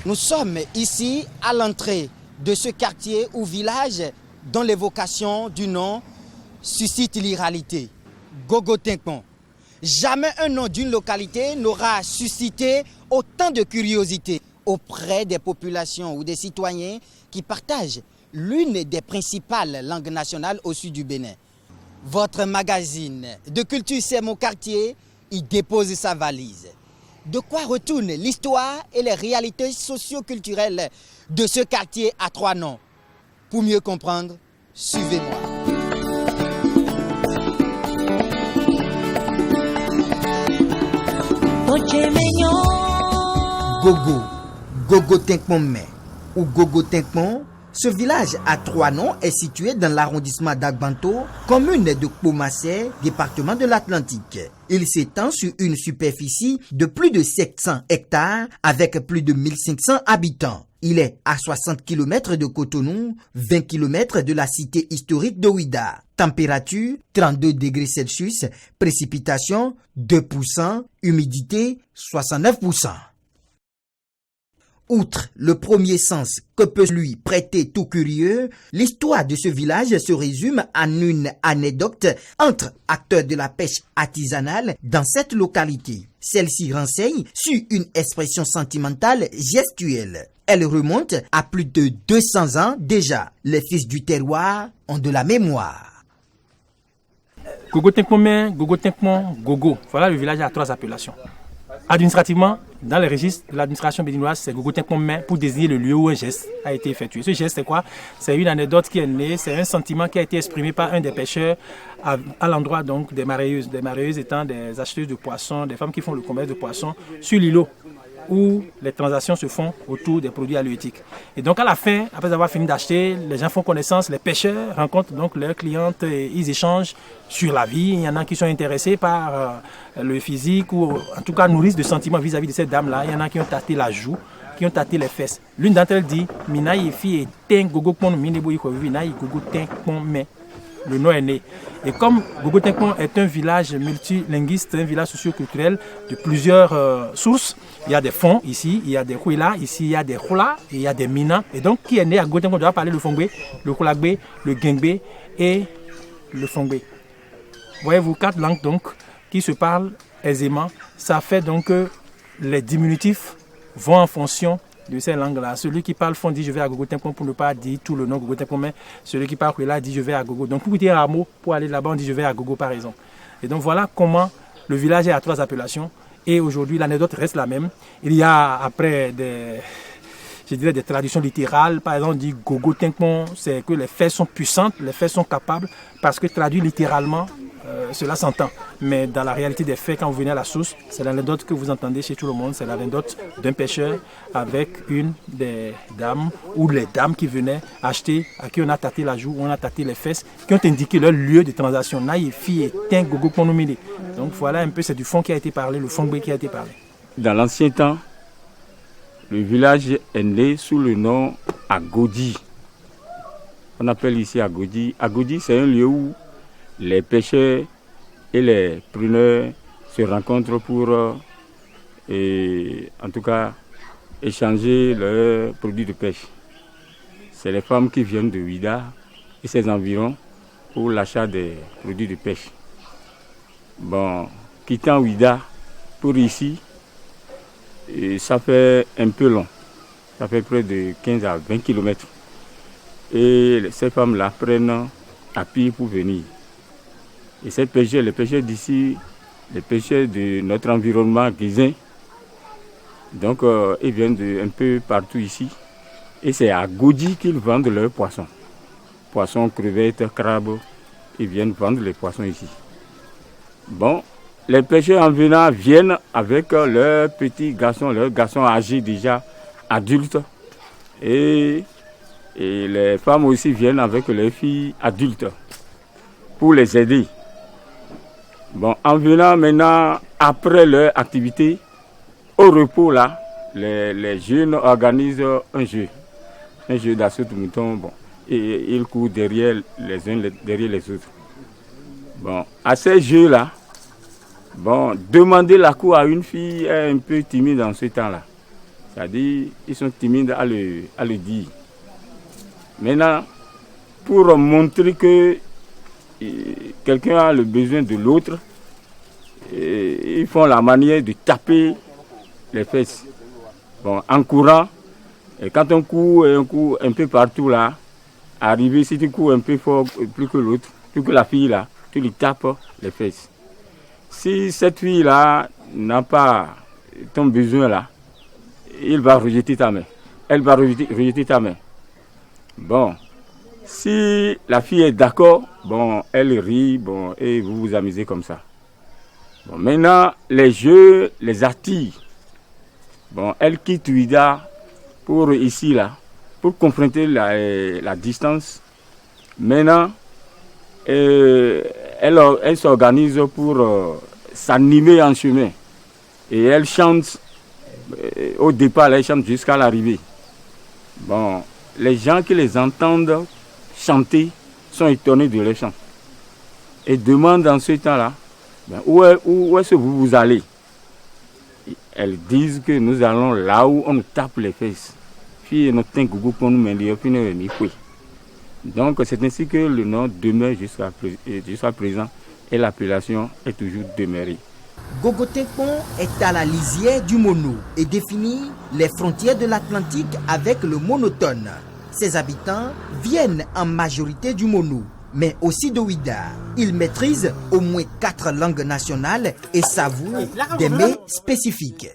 Nous sommes ici à l'entrée de ce quartier ou village dont l'évocation du nom suscite l'irréalité. Gogo-Tinkpon. Jamais un nom d'une localité n'aura suscité autant de curiosité auprès des populations ou des citoyens qui partagent l'une des principales langues nationales au sud du Bénin. Votre magazine de culture C'est mon quartier y dépose sa valise. De quoi retourne l'histoire et les réalités socio-culturelles de ce quartier à 3 noms. Pour mieux comprendre, suivez-moi. Gogo, Gogo-Tinkpon ou Gogo-Tinkpon. Ce village à 3 noms est situé dans l'arrondissement d'Agbanto, commune de Kpomassé, département de l'Atlantique. Il s'étend sur une superficie de plus de 700 hectares avec plus de 1500 habitants. Il est à 60 km de Cotonou, 20 km de la cité historique de Ouida. Température 32 degrés Celsius, précipitation 2%, humidité 69%. Outre le premier sens que peut lui prêter tout curieux, l'histoire de ce village se résume en une anecdote entre acteurs de la pêche artisanale dans cette localité. Celle-ci renseigne sur une expression sentimentale gestuelle. Elle remonte à plus de 200 ans déjà. Les fils du terroir ont de la mémoire. Gogo-Tinkpon, Gogo-Tinkpon, Gogo. Voilà le village à 3 appellations. Administrativement, dans les registres de l'administration béninoise, c'est Gogo-Tinkpon pour désigner le lieu où un geste a été effectué. Ce geste, c'est quoi? C'est une anecdote qui est née, c'est un sentiment qui a été exprimé par un des pêcheurs à l'endroit donc des mareyeuses. Des mareyeuses étant des acheteuses de poissons, des femmes qui font le commerce de poissons sur l'îlot, où les transactions se font autour des produits halieutiques. Et donc à la fin, après avoir fini d'acheter, les gens font connaissance, les pêcheurs rencontrent donc leurs clientes et ils échangent sur la vie. Il y en a qui sont intéressés par le physique ou en tout cas nourrissent de sentiments vis-à-vis de cette dame-là. Il y en a qui ont tâté la joue, qui ont tâté les fesses. L'une d'entre elles dit « Mina yefi et ten gogo-pon minebo ikovi na gogo-tinkpon me ». Le nom est né. Et comme Gogo-Tinkpon est un village multilinguiste, un village socio-culturel de plusieurs sources, il y a des fonds ici, il y a des Kouila, ici il y a des Khoula, et il y a des Mina. Et donc, qui est né à Gogo-Tinkpon doit parler le Fongbe, le Khoulagbe, le Gengbe et le Fongbe. Voyez-vous, 4 langues donc qui se parlent aisément. Ça fait donc que les diminutifs vont en fonction de ces langues-là. Celui qui parle fond dit je vais à Gogo-Tinkpon pour ne pas dire tout le nom Gogo-Tinkpon, mais celui qui parle là dit je vais à Gogo. Donc pour dire un mot, pour aller là-bas, on dit je vais à Gogo par exemple. Et donc voilà comment le village est à 3 appellations. Et aujourd'hui, l'anecdote reste la même. Il y a après des traductions littérales. Par exemple, on dit Gogo-Tinkpon, c'est que les faits sont puissantes, les faits sont capables, parce que traduit littéralement, cela s'entend. Mais dans la réalité des faits, quand vous venez à la source, c'est l'anecdote que vous entendez chez tout le monde. C'est l'anecdote d'un pêcheur avec une des dames ou les dames qui venaient acheter, à qui on a tâté la joue, on a tâté les fesses, qui ont indiqué leur lieu de transaction. Naïfi et Ten Gogo-Pon. Donc voilà un peu, c'est du fond qui a été parlé, le fond qui a été parlé. Dans l'ancien temps, le village est né sous le nom Agodi. On appelle ici Agodi. Agodi, c'est un lieu où les pêcheurs et les pruneurs se rencontrent pour, en tout cas, échanger leurs produits de pêche. C'est les femmes qui viennent de Ouida et ses environs pour l'achat des produits de pêche. Bon, quittant Ouida pour ici, et ça fait un peu long. Ça fait près de 15 à 20 km. Et ces femmes-là prennent à pied pour venir. Et ces pêcheurs, les pêcheurs d'ici, les pêcheurs de notre environnement guisin, donc ils viennent de un peu partout ici. Et c'est à Godi qu'ils vendent leurs poissons. Poissons, crevettes, crabes, ils viennent vendre les poissons ici. Bon, les pêcheurs en venant viennent avec leurs petits garçons, leurs garçons âgés déjà adultes. Et les femmes aussi viennent avec leurs filles adultes pour les aider. Bon, en venant maintenant, après leur activité, au repos là, les jeunes organisent un jeu d'assaut de mouton. Bon, et ils courent derrière les uns derrière les autres. Bon, à ces jeux-là, bon, demander la cour à une fille est un peu timide dans ce temps-là. C'est-à-dire, ils sont timides à le dire. Maintenant, pour montrer que quelqu'un a le besoin de l'autre, ils font la manière de taper les fesses. Bon, en courant, et quand on court un peu partout là, arrivé, si tu cours un peu fort, plus que l'autre, plus que la fille là, tu lui tapes les fesses. Si cette fille là n'a pas ton besoin là, il va rejeter ta main. Elle va rejeter ta main. Bon, si la fille est d'accord, bon, elle rit, bon, et vous vous amusez comme ça. Bon, maintenant, les jeux les attirent. Bon, elle quitte Ouida pour ici, là, pour confronter la distance. Maintenant, elle s'organise pour s'animer en chemin. Et elle chante, au départ, elle chante jusqu'à l'arrivée. Bon, les gens qui les entendent chanter sont étonnés de leur chant. Et demandent dans ce temps-là, ben, où est-ce que vous allez? Elles disent que nous allons là où on nous tape les fesses. Donc c'est ainsi que le nom demeure jusqu'à présent et l'appellation est toujours demeurée. Gogo Tengkpon est à la lisière du mono et définit les frontières de l'Atlantique avec le monotone. Ses habitants viennent en majorité du mono, mais aussi de Ouida. Ils maîtrisent au moins 4 langues nationales et savouent des mets spécifiques.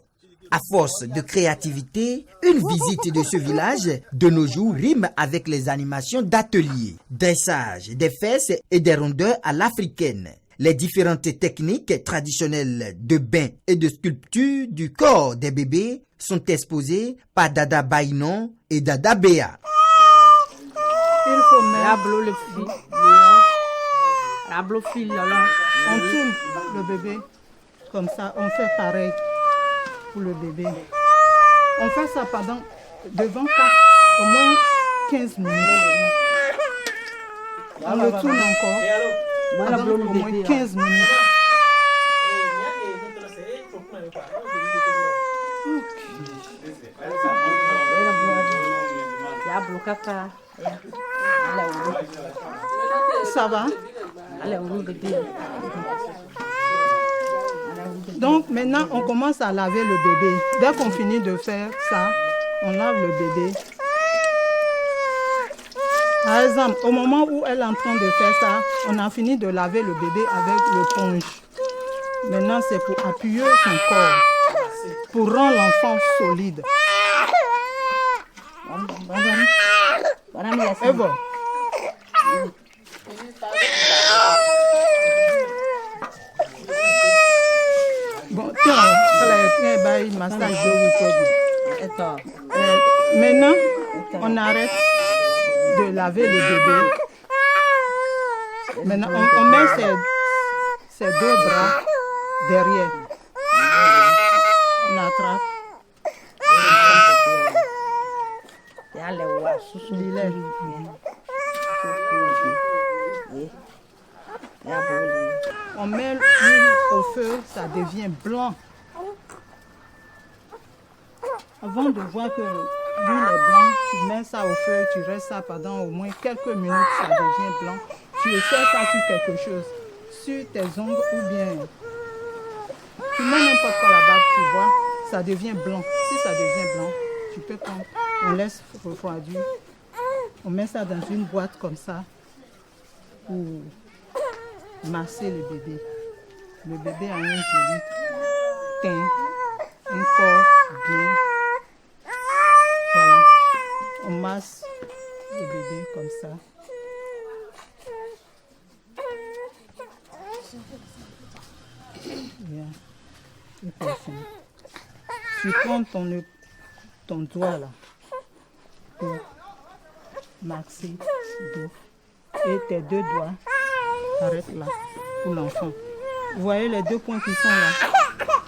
À force de créativité, une visite de ce village de nos jours rime avec les animations d'ateliers, dressage, des fesses et des rondeurs à l'africaine. Les différentes techniques traditionnelles de bain et de sculpture du corps des bébés sont exposées par Dada Bainon et Dada Béa. Il faut mettre le fil. On tourne le bébé comme ça, on fait pareil pour le bébé. On fait ça devant au moins 15 minutes. On le tourne encore pendant au moins 15 minutes. Ça va? Donc maintenant on commence à laver le bébé. Dès qu'on finit de faire ça, on lave le bébé. Par exemple, au moment où elle est en train de faire ça, on a fini de laver le bébé avec l'éponge. Maintenant c'est pour appuyer son corps, pour rendre l'enfant solide. Et bon. Bon, maintenant, on arrête de laver le bébé. Maintenant, on met ses 2 bras derrière. On attrape. On met l'huile au feu, ça devient blanc. Avant de voir que l'huile est blanche, tu mets ça au feu, tu restes ça pendant au moins quelques minutes, ça devient blanc. Tu essaies ça sur quelque chose, sur tes ongles ou bien tu mets n'importe quoi là-bas, tu vois, ça devient blanc. Si ça devient blanc, tu peux prendre, on laisse refroidir. On met ça dans une boîte comme ça pour masser le bébé. Le bébé a un joli teint, un corps bien. Voilà. On masse le bébé comme ça. Bien. Et parfait. Tu prends ton doigt là pour maxer d'eau. Et tes 2 doigts, arrête là pour l'enfant. Vous voyez les 2 points qui sont là.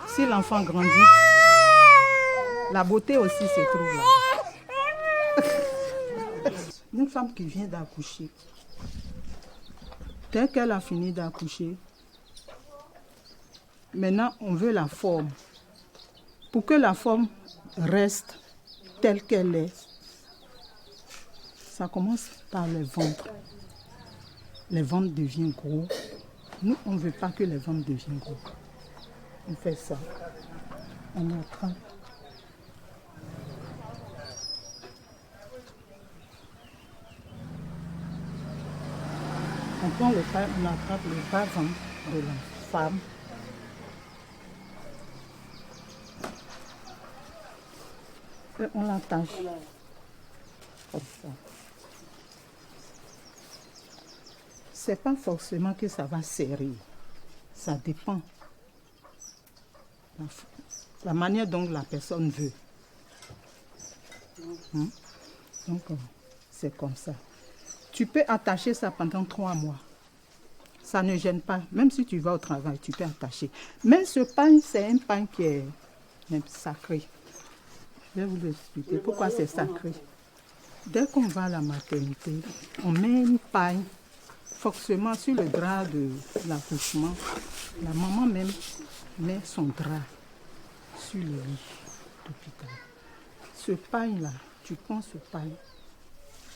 Si l'enfant grandit, la beauté aussi se trouve là. Une femme qui vient d'accoucher, dès qu'elle a fini d'accoucher, maintenant on veut la forme. Pour que la forme reste telle qu'elle est. Ça commence par les ventres. Les ventres deviennent gros. Nous, on ne veut pas que les ventres deviennent gros. On fait ça. On attrape. On prend le pain, on attrape le bas-ventre de la femme. Et on l'attache comme ça. C'est pas forcément que ça va serrer. Ça dépend. La manière dont la personne veut. Donc, c'est comme ça. Tu peux attacher ça pendant 3 mois. Ça ne gêne pas. Même si tu vas au travail, tu peux attacher. Mais ce pain, c'est un pain qui est même sacré. Je vais vous expliquer pourquoi c'est sacré. Dès qu'on va à la maternité, on met une paille forcément sur le drap de l'accouchement. La maman même met son drap sur le lit d'hôpital. Ce pain-là, tu prends ce pain,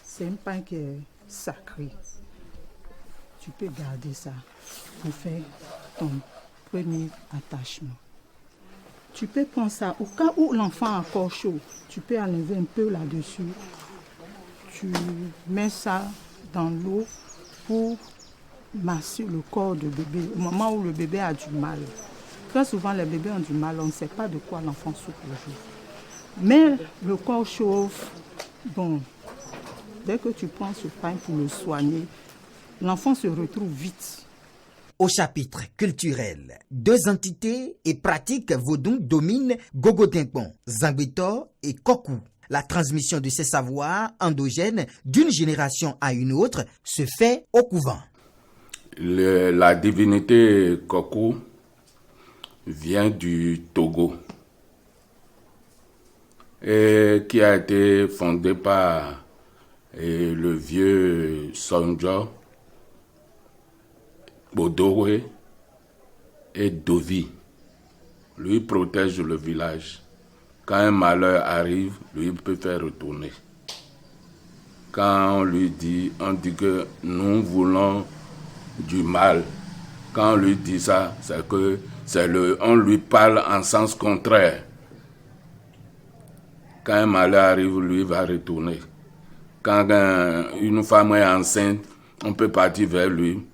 c'est un pain qui est sacré. Tu peux garder ça pour faire ton premier attachement. Tu peux prendre ça au cas où l'enfant est encore chaud. Tu peux enlever un peu là-dessus. Tu mets ça dans l'eau pour masser le corps du bébé au moment où le bébé a du mal. Très souvent, les bébés ont du mal, on ne sait pas de quoi l'enfant souffre le jour. Mais le corps chauffe. Bon, dès que tu prends ce pain pour le soigner, l'enfant se retrouve vite. Au chapitre culturel, 2 entités et pratiques vaudou dominent Gogotinkpon, Zangbetor et Kokou. La transmission de ces savoirs endogènes d'une génération à une autre se fait au couvent. La divinité Kokou vient du Togo et qui a été fondée par le vieux Sonjo, Bodowe et Dovi. Lui protège le village. Quand un malheur arrive, lui peut faire retourner. Quand on dit que nous voulons du mal. Quand on lui dit ça, c'est que on lui parle en sens contraire. Quand un malheur arrive, lui va retourner. Quand une femme est enceinte, on peut partir vers lui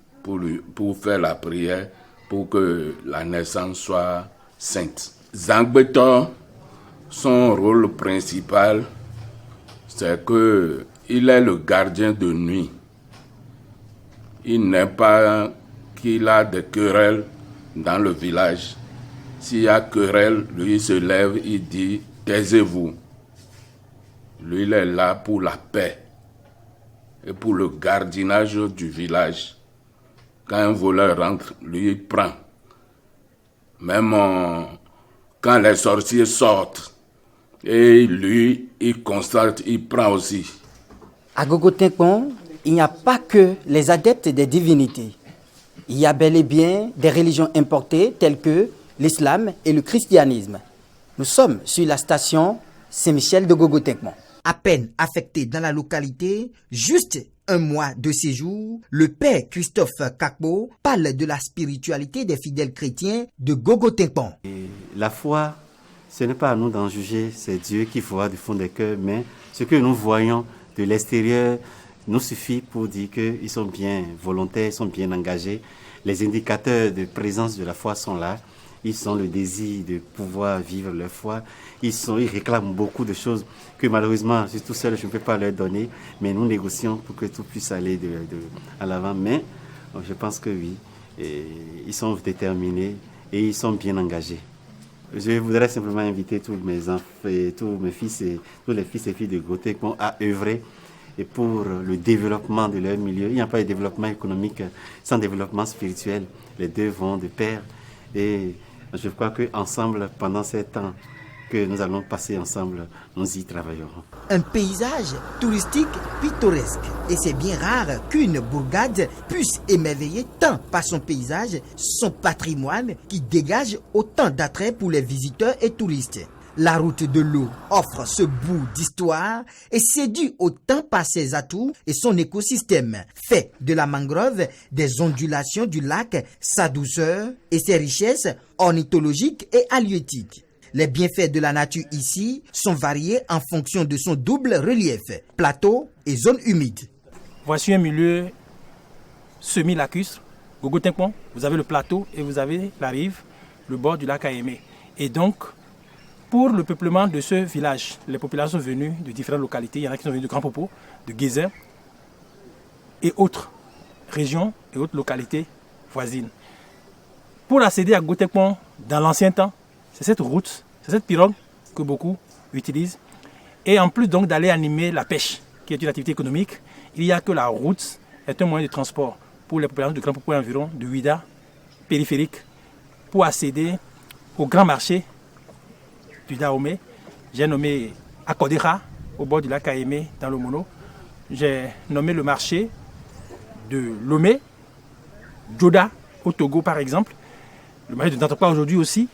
pour faire la prière pour que la naissance soit sainte. Zangbetor, son rôle principal, c'est qu'il est le gardien de nuit. Il n'aime pas qu'il a des querelles dans le village. S'il y a querelle, lui se lève, il dit « taisez-vous ». Lui, il est là pour la paix et pour le gardiennage du village. Quand un voleur rentre, lui, il prend. Même quand les sorciers sortent, et lui, il constate, il prend aussi. À Gogotinkpon, il n'y a pas que les adeptes des divinités. Il y a bel et bien des religions importées telles que l'islam et le christianisme. Nous sommes sur la station Saint-Michel de Gogotinkpon. À peine affecté dans la localité, juste 1 mois de séjour, le père Christophe Kakbo parle de la spiritualité des fidèles chrétiens de Gogotinkpon. La foi, ce n'est pas à nous d'en juger, c'est Dieu qui voit du fond des cœurs, mais ce que nous voyons de l'extérieur nous suffit pour dire qu'ils sont bien volontaires, ils sont bien engagés. Les indicateurs de présence de la foi sont là. Ils ont le désir de pouvoir vivre leur foi. Ils réclament beaucoup de choses que malheureusement, je suis tout seul, je ne peux pas leur donner. Mais nous négocions pour que tout puisse aller à l'avant. Mais je pense que oui, ils sont déterminés et ils sont bien engagés. Je voudrais simplement inviter tous mes enfants, tous mes fils et tous les fils et filles de Gogotinkpon à œuvrer et pour le développement de leur milieu. Il n'y a pas de développement économique sans développement spirituel. Les deux vont de pair. Et je crois qu'ensemble, pendant ces temps que nous allons passer ensemble, nous y travaillerons. Un paysage touristique pittoresque. Et c'est bien rare qu'une bourgade puisse émerveiller tant par son paysage, son patrimoine, qui dégage autant d'attrait pour les visiteurs et touristes. La route de l'eau offre ce bout d'histoire et séduit autant par ses atouts et son écosystème, fait de la mangrove des ondulations du lac, sa douceur et ses richesses ornithologiques et halieutiques. Les bienfaits de la nature ici sont variés en fonction de son double relief, plateau et zone humide. Voici un milieu semi-lacustre, Gogo-Tinkpon. Vous avez le plateau et vous avez la rive, le bord du lac Aémé. Et donc, pour le peuplement de ce village, les populations sont venues de différentes localités. Il y en a qui sont venues de Grand Popo, de Guézin et autres régions et autres localités voisines. Pour accéder à Gogo-Tinkpon dans l'ancien temps, c'est cette route, c'est cette pirogue que beaucoup utilisent. Et en plus donc d'aller animer la pêche, qui est une activité économique, il y a que la route est un moyen de transport pour les populations de Grand Popo et environ, de Ouida, périphérique, pour accéder au grand marché du Dahomey. J'ai nommé Akodera, au bord du lac Aémé, dans le Mono. J'ai nommé le marché de Lomé, Djoda, au Togo par exemple. Le marché de Dantakwa aujourd'hui aussi.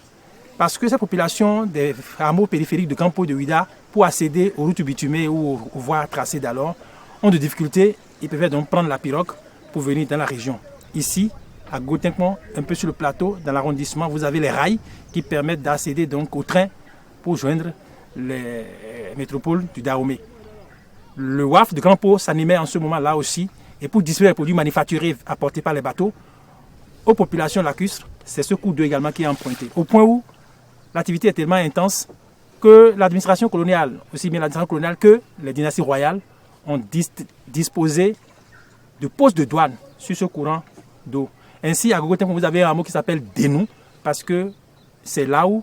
Parce que ces populations des hameaux périphériques de Campo de Ouida, pour accéder aux routes bitumées ou aux voies tracées d'alors, ont des difficultés. Ils peuvent donc prendre la pirogue pour venir dans la région. Ici, à Gogo-Tinkpon, un peu sur le plateau, dans l'arrondissement, vous avez les rails qui permettent d'accéder donc au train pour joindre les métropoles du Dahomey. Le WAF de Grand Pau s'animait en ce moment-là aussi, et pour distribuer les produits manufacturés apportés par les bateaux aux populations lacustres, c'est ce coup d'eau également qui est emprunté. Au point où l'activité est tellement intense que l'administration coloniale, aussi bien l'administration coloniale que les dynasties royales, ont disposé de postes de douane sur ce courant d'eau. Ainsi, à Gogo-Tinkpon, vous avez un mot qui s'appelle Denou, parce que c'est là où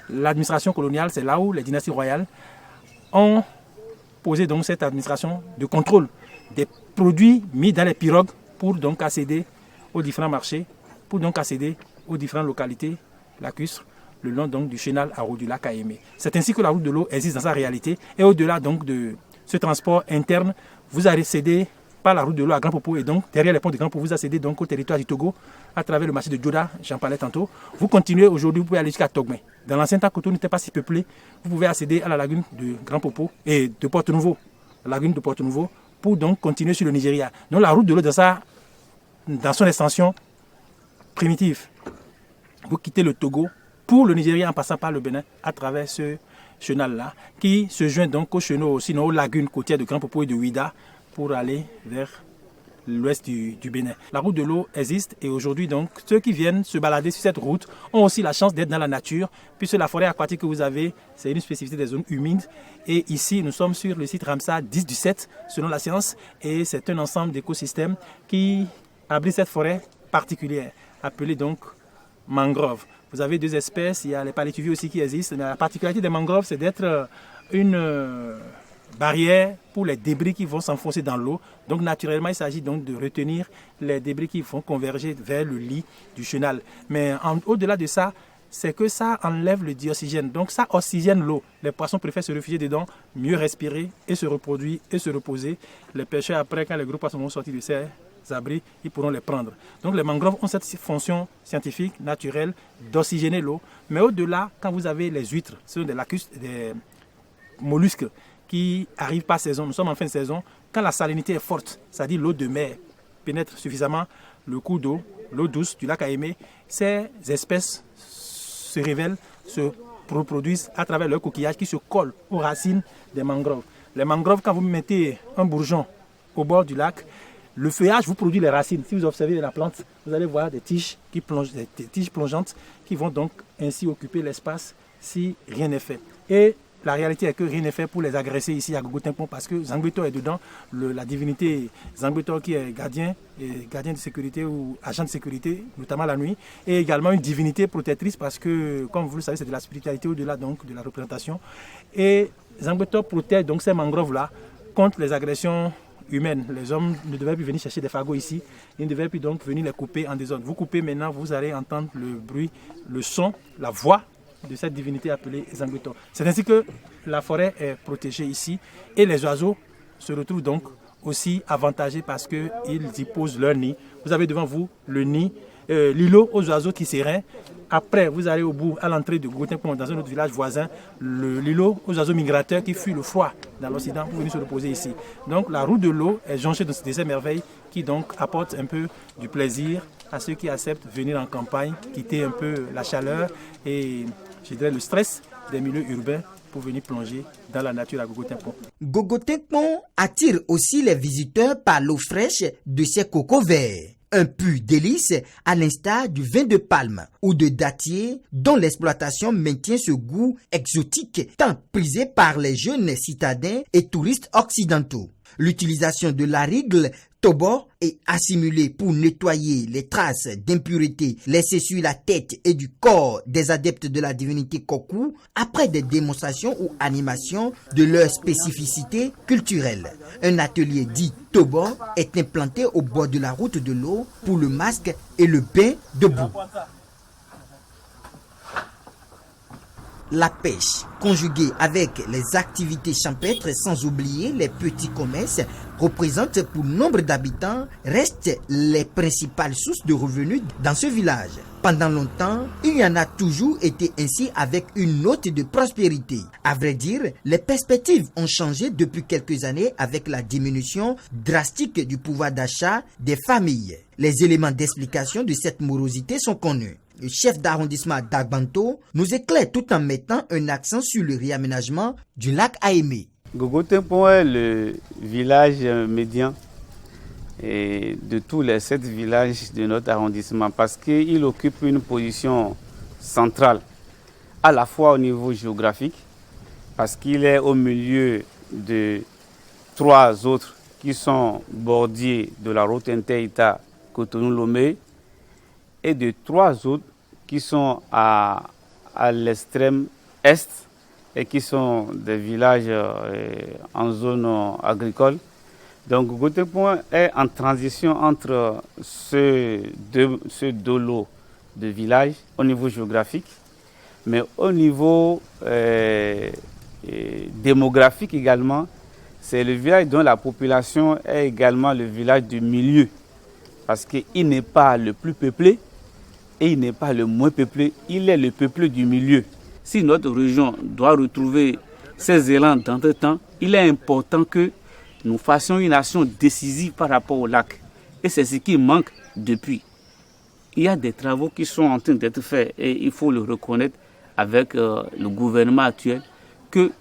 l'administration coloniale, c'est là où les dynasties royales ont posé donc cette administration de contrôle des produits mis dans les pirogues pour donc accéder aux différents marchés, pour donc accéder aux différentes localités lacustres, le long donc du chenal à route du lac Aémé. C'est ainsi que la route de l'eau existe dans sa réalité. Et au-delà donc de ce transport interne, vous accédez par la route de l'eau à Grand Popo et donc derrière les ponts de Grand Popo, vous accédez donc au territoire du Togo à travers le marché de Djoda, j'en parlais tantôt. Vous continuez aujourd'hui, vous pouvez aller jusqu'à Togmé. Dans l'ancien temps, Cotonou n'était pas si peuplé, vous pouvez accéder à la lagune de Grand Popo et de Porto Nouveau, la lagune de Porto Nouveau, pour donc continuer sur le Nigeria. Donc la route de l'eau dans son extension primitive, vous quittez le Togo pour le Nigeria en passant par le Bénin à travers ce chenal-là qui se joint donc au chenal, sinon aux lagunes côtières de Grand Popo et de Ouida pour aller vers l'ouest du Bénin. La route de l'eau existe et aujourd'hui donc ceux qui viennent se balader sur cette route ont aussi la chance d'être dans la nature puisque la forêt aquatique que vous avez c'est une spécificité des zones humides et ici nous sommes sur le site Ramsar 10-17 selon la science et c'est un ensemble d'écosystèmes qui abrite cette forêt particulière appelée donc mangrove. Vous avez deux espèces, il y a les palétuviers aussi qui existent mais la particularité des mangroves c'est d'être une barrière pour les débris qui vont s'enfoncer dans l'eau. Donc naturellement, il s'agit donc de retenir les débris qui vont converger vers le lit du chenal. Mais au-delà de ça, c'est que ça enlève le dioxygène. Donc ça oxygène l'eau. Les poissons préfèrent se réfugier dedans, mieux respirer et se reproduire et se reposer. Les pêcheurs, après, quand les gros poissons vont sortir de ces abris, ils pourront les prendre. Donc les mangroves ont cette fonction scientifique, naturelle, d'oxygéner l'eau. Mais au-delà, quand vous avez les huîtres, ce sont des lacustes, des mollusques, qui arrivent par saison, nous sommes en fin de saison, quand la salinité est forte, c'est-à-dire l'eau de mer pénètre suffisamment le cours d'eau, l'eau douce du lac Aémé, ces espèces se révèlent, se reproduisent à travers leurs coquillages qui se collent aux racines des mangroves. Les mangroves, quand vous mettez un bourgeon au bord du lac, le feuillage vous produit les racines. Si vous observez la plante, vous allez voir des tiges qui plongent, des tiges plongeantes qui vont donc ainsi occuper l'espace si rien n'est fait. Et la réalité est que rien n'est fait pour les agresser ici à Gogo-Tinkpon parce que Zangbeto est dedans, la divinité Zangbeto qui est gardien de sécurité ou agent de sécurité, notamment la nuit, et également une divinité protectrice parce que, comme vous le savez, c'est de la spiritualité au-delà donc de la représentation. Et Zangbeto protège donc ces mangroves-là contre les agressions humaines. Les hommes ne devaient plus venir chercher des fagots ici, ils ne devaient plus donc venir les couper en désordre. Vous coupez maintenant, vous allez entendre le bruit, le son, la voix de cette divinité appelée Zangbeto. C'est ainsi que la forêt est protégée ici et les oiseaux se retrouvent donc aussi avantagés parce qu'ils y posent leur nid. Vous avez devant vous le nid l'îlot aux oiseaux tissérains. Après, vous allez au bout, à l'entrée de Gogo-Tengpon, dans un autre village voisin, l'îlot aux oiseaux migrateurs qui fuient le froid dans l'Occident pour venir se reposer ici. Donc la route de l'eau est jonchée de ces merveilles qui donc apportent un peu du plaisir à ceux qui acceptent de venir en campagne, quitter un peu la chaleur et je dirais le stress des milieux urbains pour venir plonger dans la nature à Gogo-Tengpon. Gogo-Tengpon attire aussi les visiteurs par l'eau fraîche de ses cocos verts. Un pur délice à l'instar du vin de palme ou de dattier dont l'exploitation maintient ce goût exotique tant prisé par les jeunes citadins et touristes occidentaux. L'utilisation de la règle Tobo est assimilée pour nettoyer les traces d'impuretés laissées sur la tête et du corps des adeptes de la divinité Kokou après des démonstrations ou animations de leur spécificité culturelle. Un atelier dit Tobo est implanté au bord de la route de l'eau pour le masque et le bain de boue. La pêche, conjuguée avec les activités champêtres sans oublier les petits commerces, représente pour nombre d'habitants, restent les principales sources de revenus dans ce village. Pendant longtemps, il y en a toujours été ainsi avec une note de prospérité. À vrai dire, les perspectives ont changé depuis quelques années avec la diminution drastique du pouvoir d'achat des familles. Les éléments d'explication de cette morosité sont connus. Le chef d'arrondissement d'Agbanto nous éclaire tout en mettant un accent sur le réaménagement du lac Aimé. Gogo-Tengpon est le village médian de tous les 7 villages de notre arrondissement parce qu'il occupe une position centrale, à la fois au niveau géographique, parce qu'il est au milieu de 3 autres qui sont bordiers de la route Inter-Ita Cotonou-Lomé, et de 3 autres qui sont à l'extrême est et qui sont des villages en zone agricole. Donc Gogo-Tengpon est en transition entre ces deux lots de villages au niveau géographique, mais au niveau démographique également, c'est le village dont la population est également le village du milieu, parce qu'il n'est pas le plus peuplé, et il n'est pas le moins peuplé, il est le peuple du milieu. Si notre région doit retrouver ses élans d'antre-temps, il est important que nous fassions une action décisive par rapport au lac. Et c'est ce qui manque depuis. Il y a des travaux qui sont en train d'être faits et il faut le reconnaître avec le gouvernement actuel que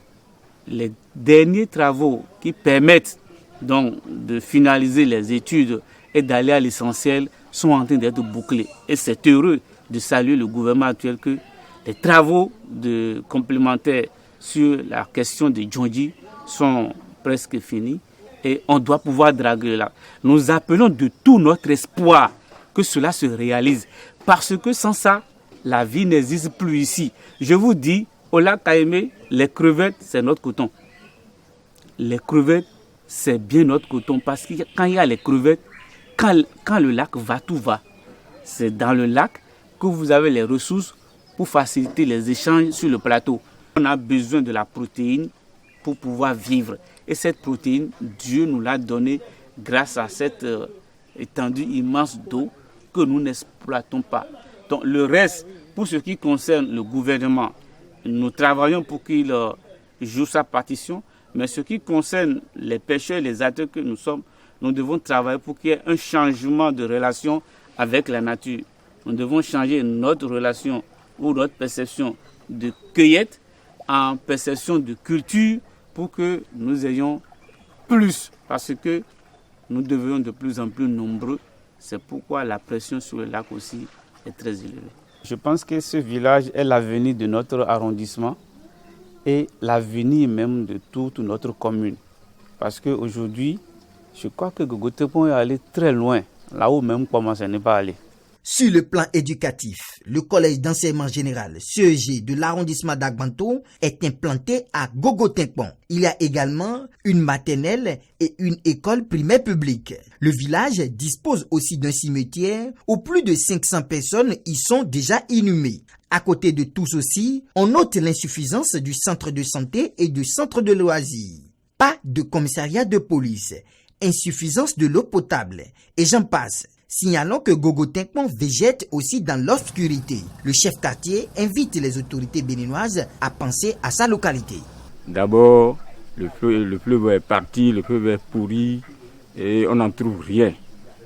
les derniers travaux qui permettent donc de finaliser les études et d'aller à l'essentiel sont en train d'être bouclés. Et c'est heureux de saluer le gouvernement actuel que les travaux complémentaires sur la question de Djondji sont presque finis et on doit pouvoir draguer là. Nous appelons de tout notre espoir que cela se réalise parce que sans ça, la vie n'existe plus ici. Je vous dis, au lac Aimé, les crevettes, c'est notre coton. Les crevettes, c'est bien notre coton parce que quand il y a les crevettes, quand le lac va, tout va. C'est dans le lac que vous avez les ressources pour faciliter les échanges sur le plateau. On a besoin de la protéine pour pouvoir vivre. Et cette protéine, Dieu nous l'a donnée grâce à cette étendue immense d'eau que nous n'exploitons pas. Donc le reste, pour ce qui concerne le gouvernement, nous travaillons pour qu'il joue sa partition. Mais ce qui concerne les pêcheurs, les acteurs que nous sommes, nous devons travailler pour qu'il y ait un changement de relation avec la nature. Nous devons changer notre relation ou notre perception de cueillette en perception de culture pour que nous ayons plus, parce que nous devenons de plus en plus nombreux. C'est pourquoi la pression sur le lac aussi est très élevée. Je pense que ce village est l'avenir de notre arrondissement et l'avenir même de toute notre commune. Parce qu'aujourd'hui, je crois que Gogo-Tengpon est allé très loin, là où même commence à ne pas aller. Sur le plan éducatif, le collège d'enseignement général CEG de l'arrondissement d'Agbanto est implanté à Gogo-Tengpon. Il y a également une maternelle et une école primaire publique. Le village dispose aussi d'un cimetière où plus de 500 personnes y sont déjà inhumées. À côté de tout ceci, on note l'insuffisance du centre de santé et du centre de loisirs. Pas de commissariat de police, insuffisance de l'eau potable et j'en passe. Signalons que Gogo Tengpon végète aussi dans l'obscurité. Le chef quartier invite les autorités béninoises à penser à sa localité. D'abord, le fleuve est parti, le fleuve est pourri et on n'en trouve rien.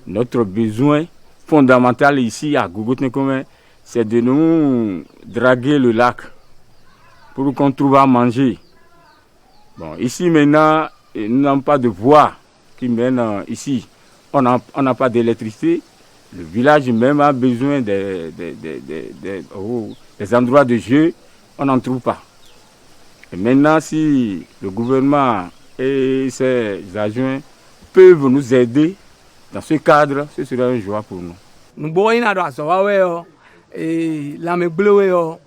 Notre besoin fondamental ici à Gogo Tengpon, c'est de nous draguer le lac pour qu'on trouve à manger. Bon, ici maintenant, nous n'avons pas de voie qui mène ici. On n'a pas d'électricité. Le village même a besoin des endroits de jeu. On n'en trouve pas. Et maintenant, si le gouvernement et ses adjoints peuvent nous aider dans ce cadre, ce serait une joie pour nous. Nous voyons la bleu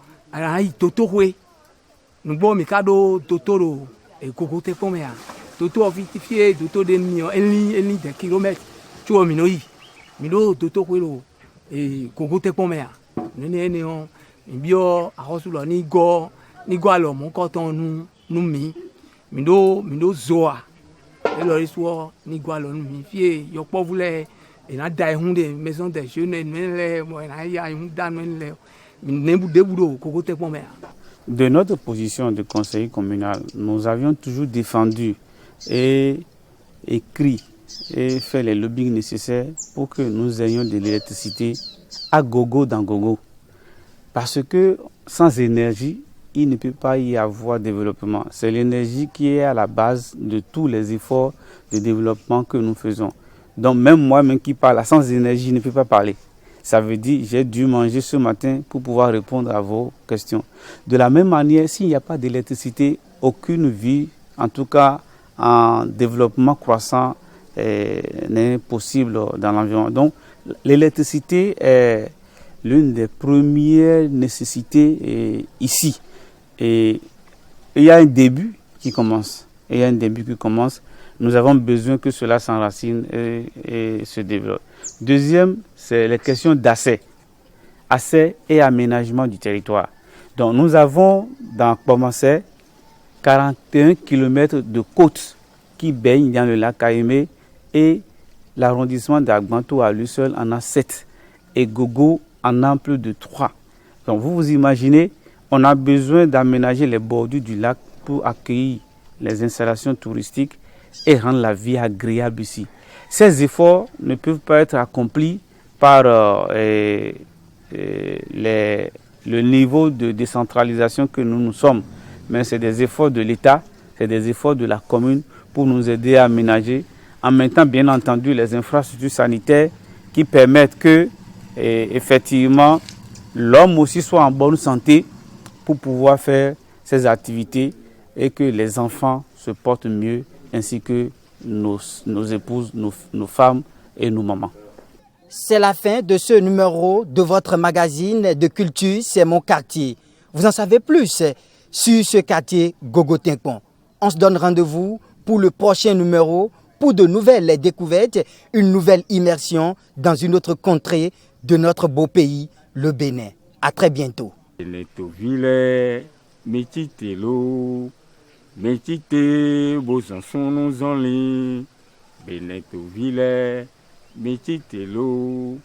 nous voyons Mikado Totoro et Gogo Tengpon Toto officier Toto de de kilomètres. Tu vois minoi mino Toto kwelo et Gogo Tengpon nene on bio arosula ni go alo mon coton nous mi mino zoa et le soir ni go alo nous mi fie yo po voulait et na dai hunde maison des jeunes men mo na ya un dan men le nembu debudo Gogo Tengpon. De notre position de conseiller communal, nous avions toujours défendu et écrit et fait les lobbying nécessaires pour que nous ayons de l'électricité à gogo dans Gogo. Parce que sans énergie, il ne peut pas y avoir développement. C'est l'énergie qui est à la base de tous les efforts de développement que nous faisons. Donc même moi-même qui parle, sans énergie, je ne peux pas parler. Ça veut dire j'ai dû manger ce matin pour pouvoir répondre à vos questions. De la même manière, s'il n'y a pas d'électricité, aucune vie, en tout cas en développement croissant, n'est possible dans l'environnement. Donc l'électricité est l'une des premières nécessités ici. Et il y a un début qui commence. Nous avons besoin que cela s'enracine et se développe. Deuxième, c'est les questions d'accès et aménagement du territoire. Donc nous avons dans Kpomansé 41 km de côtes qui baignent dans le lac Kaïmé et l'arrondissement d'Agbanto à lui seul en a 7 et Gogo en a plus de 3. Donc vous imaginez, on a besoin d'aménager les bordures du lac pour accueillir les installations touristiques et rendre la vie agréable ici. Ces efforts ne peuvent pas être accomplis par le niveau de décentralisation que nous sommes, mais c'est des efforts de l'État, c'est des efforts de la commune pour nous aider à aménager, en même temps bien entendu les infrastructures sanitaires qui permettent que effectivement l'homme aussi soit en bonne santé pour pouvoir faire ses activités et que les enfants se portent mieux ainsi que nos épouses, nos femmes et nos mamans. C'est la fin de ce numéro de votre magazine de culture, c'est mon quartier. Vous en savez plus sur ce quartier Gogo Tengpon. On se donne rendez-vous pour le prochain numéro, pour de nouvelles découvertes, une nouvelle immersion dans une autre contrée de notre beau pays, le Bénin. À très bientôt. Métité, Bosanson nous en lit, Beneto Ville, Métité l'eau,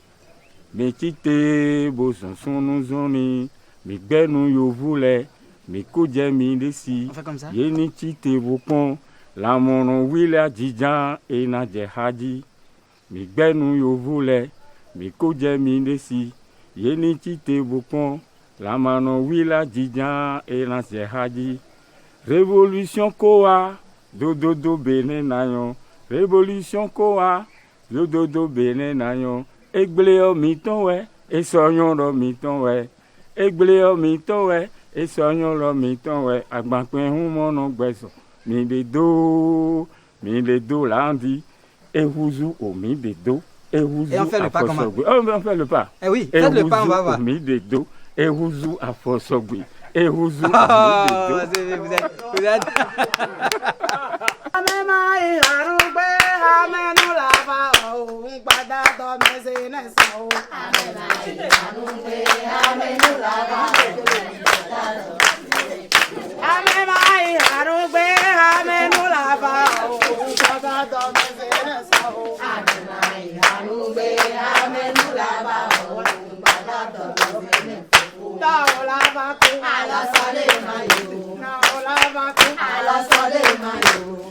Métité, Bosanson nous en lit, Migbenou yo voulait, Mikoudje mi desi, Yenitite Bopon, La mono willa Djijan et Nadje Hadi, Migbenou yo voulait, Mikoudje mi desi, Yenitite Bopon, La mono willa Djijan et Nadje Hadi. Révolution Koa, dodo bene nayon. Révolution Koa, dodo bene nayon. Egbleo miton we, et soyon lo miton we. Egbleo miton we, et soyon lo miton we. Agbankwen humono gbeso. Mi de do landi. Et Houzou au mi de do. Et on fait le pas comment? On fait le pas. Eh oui, faites le pas, on va voir. Mi de do. Et Houzou à Fosogui. Et Houzou vous êtes... Ala sole mayo.